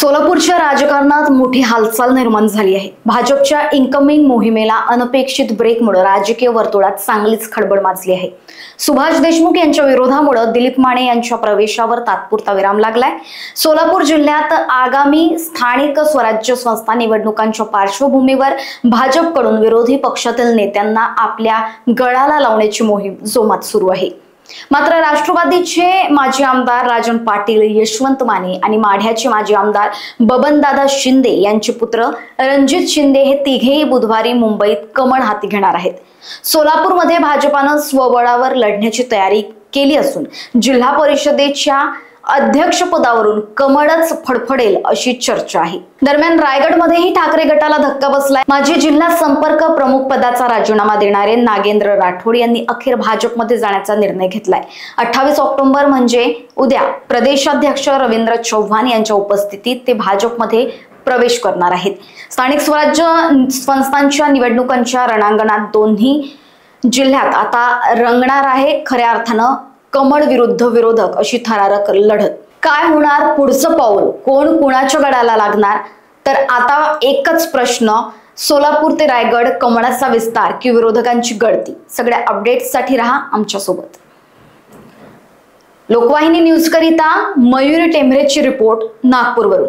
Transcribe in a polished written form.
सोलापूरच्या राजकारणात मोठी हालचाल निर्माण झाली आहे। भाजपच्या इनकमिंग मोहिमेला अनपेक्षित ब्रेकमुळे राजकीय वर्तुळात चांगलीच खळबळ माजली आहे। सुभाष देशमुख यांच्या विरोधामुळे दिलीप माने यांच्या प्रवेशावर तात्पुरता विराम लागलाय। सोलापूर जिल्ह्यात आगामी स्थानिक स्वराज्य संस्था निवडणुकांच्या पार्श्वभूमीवर भाजपकडून विरोधी पक्षातील नेत्यांना आपल्या गळाला लावण्याची मोहीम जोमात सुरू आहे। मात्र राष्ट्रवादीचे माजी आमदार राजन पाटील, यशवंत माने आणि माढ्याचे माजी आमदार बबनदादा शिंदे यांचे पुत्र रणजित शिंदे हे तिघेही बुधवारी मुंबईत कमळ हाती घेणार आहेत। सोलापूरमध्ये भाजपानं स्वबळावर लढण्याची तयारी केली असून जिल्हा परिषदेच्या अध्यक्षपदावरून कमळच फडफडेल अशी चर्चा आहे। दरम्यान रायगडमध्येही ठाकरे गटाला धक्का बसलाय। माजी जिल्हा संपर्क प्रमुख पदाचा राजीनामा देणारे नागेंद्र राठोड यांनी अखेर भाजपमध्ये जाण्याचा निर्णय घेतलाय। 28 ऑक्टोबर म्हणजे उद्या प्रदेशाध्यक्ष रवींद्र चव्हाण यांच्या उपस्थितीत ते भाजपमध्ये प्रवेश करणार आहेत। स्थानिक स्वराज्य संस्थांच्या निवडणुकांच्या रणांगणात दोन्ही जिल्ह्यात आता रंगणार आहे खऱ्या अर्थानं कमळ विरुद्ध विरोधक अशी थरारक लढत। काय होणार पुढचं पाऊल, कोण कुणाच्या गळाला लागणार, तर आता एकच प्रश्न, सोलापूर ते रायगड कमळाचा विस्तार की विरोधकांची गळती। सगळ्या अपडेट्ससाठी रहा आमच्या सोबत। लोकवाहिनी न्यूज करिता मयूरी टेंभरेची रिपोर्ट नागपूरवरून।